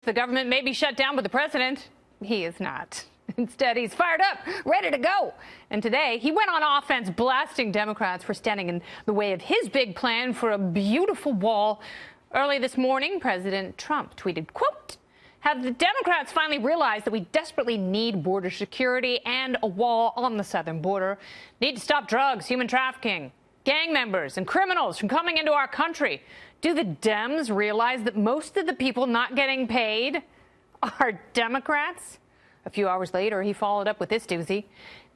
The government may be shut down, but the president, he is not. Instead, he's fired up, ready to go. And today, he went on offense, blasting Democrats for standing in the way of his big plan for a beautiful wall. Early this morning, President Trump tweeted, quote, "Have the Democrats finally realized that we desperately need border security and a wall on the southern border? Need to stop drugs, human trafficking, gang members, and criminals from coming into our country. Do the Dems realize that most of the people not getting paid are Democrats?" A few hours later, he followed up with this doozy.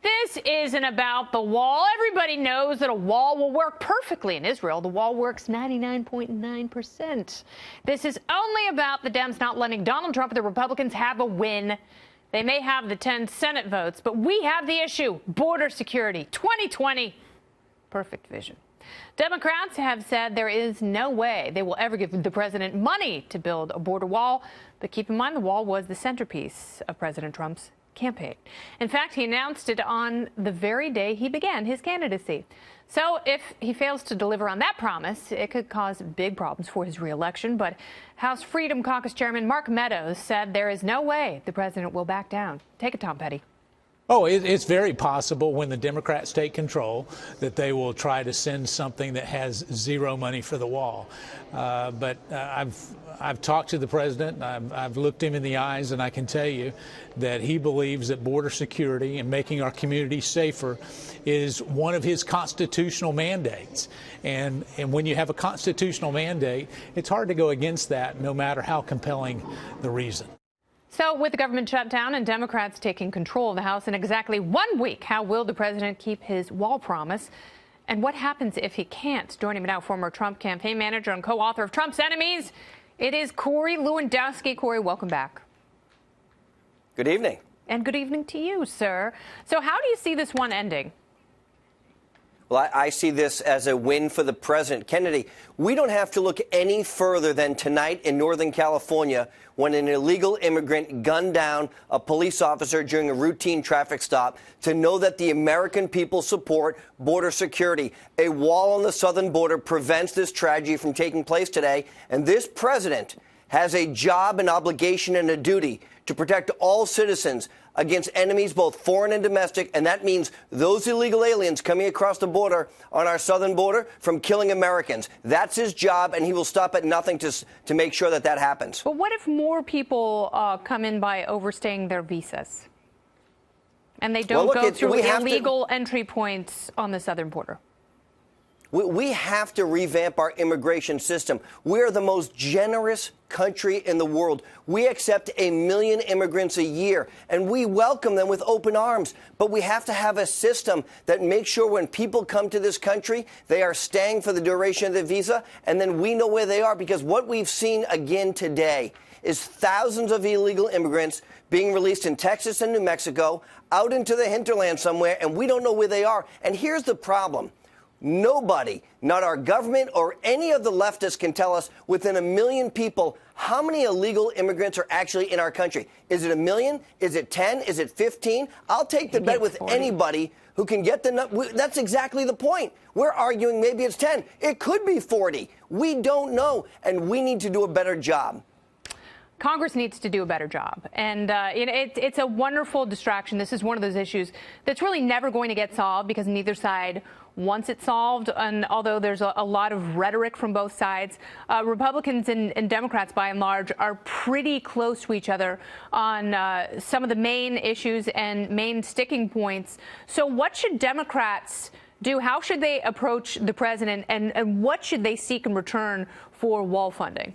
"This isn't about the wall. Everybody knows that a wall will work perfectly in Israel. The wall works 99.9%. This is only about the Dems not letting Donald Trump and the Republicans have a win. They may have the 10 Senate votes, but we have the issue. Border security, 2020. Perfect vision." Democrats have said there is no way they will ever give the president money to build a border wall. But keep in mind, the wall was the centerpiece of President Trump's campaign. In fact, he announced it on the very day he began his candidacy. So if he fails to deliver on that promise, it could cause big problems for his reelection. But House Freedom Caucus Chairman Mark Meadows said there is no way the president will back down. Take it, Tom Petty. Oh, it's very possible when the Democrats take control that they will try to send something that has zero money for the wall. But I've talked to the president. I've looked him in the eyes, and I can tell you that he believes that border security and making our communities safer is one of his constitutional mandates. And when you have a constitutional mandate, it's hard to go against that, no matter how compelling the reason. So with the government shutdown and Democrats taking control of the House in exactly 1 week, how will the president keep his wall promise? And what happens if he can't? Joining me now, former Trump campaign manager and co-author of Trump's Enemies, it is Corey Lewandowski. Corey, welcome back. Good evening. And good evening to you, sir. So how do you see this one ending? Well, I see this as a win for the president. Kennedy, we don't have to look any further than tonight in Northern California when an illegal immigrant gunned down a police officer during a routine traffic stop to know that the American people support border security. A wall on the southern border prevents this tragedy from taking place today. And this president has a job, an obligation, and a duty to protect all citizens against enemies, both foreign and domestic, and that means those illegal aliens coming across the border on our southern border from killing Americans. That's his job, and he will stop at nothing to make sure that that happens. But what if more people come in by overstaying their visas, and they don't go through illegal entry points on the southern border? We have to revamp our immigration system. We are the most generous country in the world. We accept 1 million immigrants a year, and we welcome them with open arms. But we have to have a system that makes sure when people come to this country, they are staying for the duration of the visa, and then we know where they are. Because what we've seen again today is thousands of illegal immigrants being released in Texas and New Mexico, out into the hinterland somewhere, and we don't know where they are. And here's the problem. Nobody, not our government or any of the leftists, can tell us within 1 million people how many illegal immigrants are actually in our country. Is it 1 million? Is it 10? Is it 15? I'll take the bet with 40. Anybody who can get the number. That's exactly the point. We're arguing maybe it's 10. It could be 40. We don't know, and we need to do a better job. Congress needs to do a better job. And it's a wonderful distraction. This is one of those issues that's really never going to get solved because neither side wants it solved. And although there's a lot of rhetoric from both sides, Republicans and Democrats, by and large, are pretty close to each other on some of the main issues and main sticking points. So what should Democrats do? How should they approach the president? And what should they seek in return for wall funding?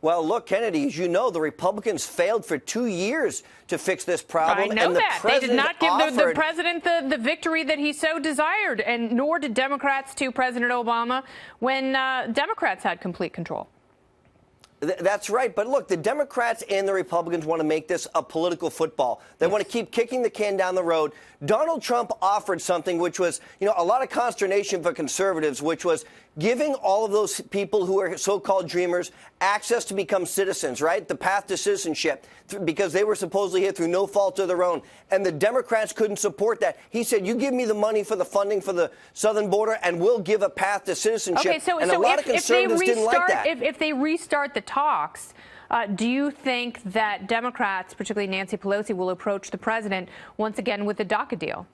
Well, look, Kennedy, as you know, the Republicans failed for 2 years to fix this problem. I know that. They did not give the president the victory that he so desired, and nor did Democrats to President Obama when Democrats had complete control. That's right. But look, the Democrats and the Republicans want to make this a political football. They want to keep kicking the can down the road. Donald Trump offered something which was, a lot of consternation for conservatives, which was giving all of those people who are so-called dreamers access to become citizens, right? The path to citizenship, because they were supposedly here through no fault of their own. And the Democrats couldn't support that. He said, you give me the money for the funding for the southern border, and we'll give a path to citizenship. Okay, so and a lot of conservatives didn't like that. If they restart the talks, Do you think that Democrats, particularly Nancy Pelosi, will approach the president once again with the DACA deal?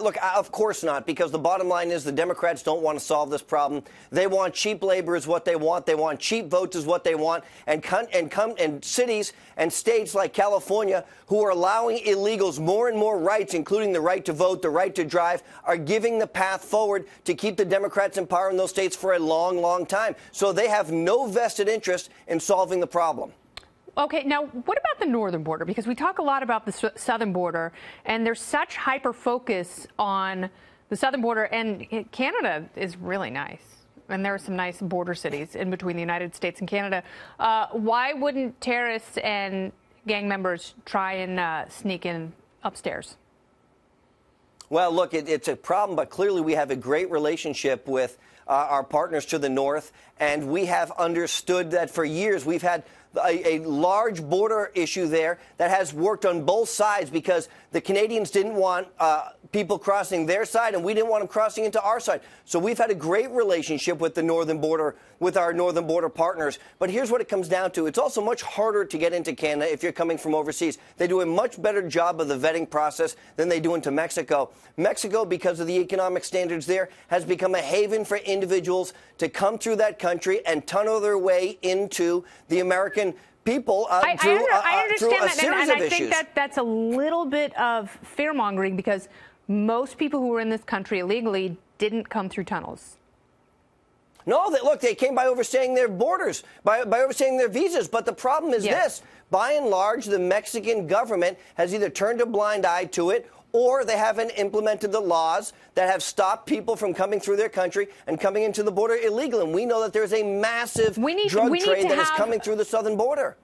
Look, of course not, because the bottom line is the Democrats don't want to solve this problem. They want cheap labor is what they want. They want cheap votes is what they want. And cities and states like California, who are allowing illegals more and more rights, including the right to vote, the right to drive, are giving the path forward to keep the Democrats in power in those states for a long, long time. So they have no vested interest in solving the problem. Okay, now what about the northern border? Because we talk a lot about the southern border, and there's such hyper focus on the southern border, and Canada is really nice. And there are some nice border cities in between the United States and Canada. Why wouldn't terrorists and gang members try and sneak in upstairs? Well, look, it's a problem, but clearly we have a great relationship with our partners to the north, and we have understood that for years we've had a large border issue there that has worked on both sides because the Canadians didn't want people crossing their side and we didn't want them crossing into our side. So we've had a great relationship with the northern border, with our northern border partners. But here's what it comes down to. It's also much harder to get into Canada if you're coming from overseas. They do a much better job of the vetting process than they do into Mexico. Mexico, because of the economic standards there, has become a haven for individuals to come through that country and tunnel their way into the American people through a series of issues. I think that that's a little bit of fear-mongering because most people who were in this country illegally didn't come through tunnels. No, look, they came by overstaying their borders, by overstaying their visas. But the problem is this. By and large, the Mexican government has either turned a blind eye to it or they haven't implemented the laws that have stopped people from coming through their country and coming into the border illegally. And we know that there's a massive drug trade that is coming through the southern border.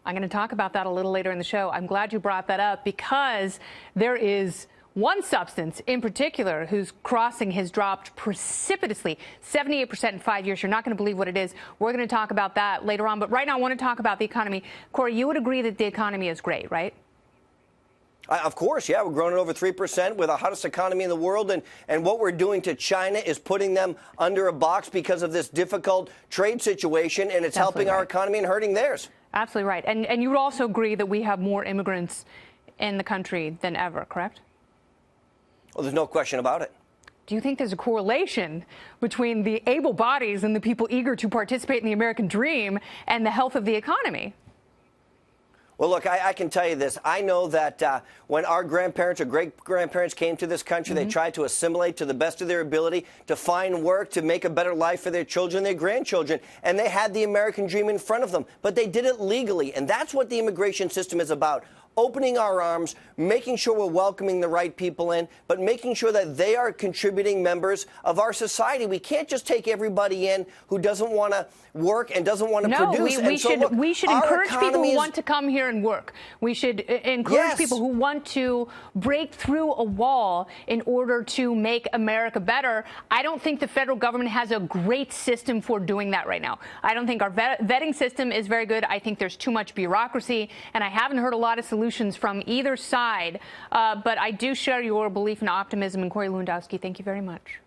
I'm going to talk about that a little later in the show. I'm glad you brought that up because there is one substance in particular whose crossing has dropped precipitously, 78% in 5 years. You're not going to believe what it is. We're going to talk about that later on. But right now, I want to talk about the economy. Corey, you would agree that the economy is great, right? Of course, yeah. We're growing at over 3%. We're the hottest economy in the world. And what we're doing to China is putting them under a box because of this difficult trade situation. And it's helping our economy and hurting theirs. Absolutely right. And you would also agree that we have more immigrants in the country than ever, correct? Well, there's no question about it. Do you think there's a correlation between the able bodies and the people eager to participate in the American dream and the health of the economy? Well, look, I can tell you this. I know that when our grandparents or great-grandparents came to this country, they tried to assimilate to the best of their ability, to find work, to make a better life for their children, their grandchildren. And they had the American dream in front of them. But they did it legally. And that's what the immigration system is about. Opening our arms, making sure we're welcoming the right people in, but making sure that they are contributing members of our society. We can't just take everybody in who doesn't want to work and doesn't want to produce. We should encourage people who want to come here and work. We should encourage people who want to break through a wall in order to make America better. I don't think the federal government has a great system for doing that right now. I don't think our vetting system is very good. I think there's too much bureaucracy, and I haven't heard a lot of solutions from either side. But I do share your belief and optimism. And Corey Lewandowski, thank you very much.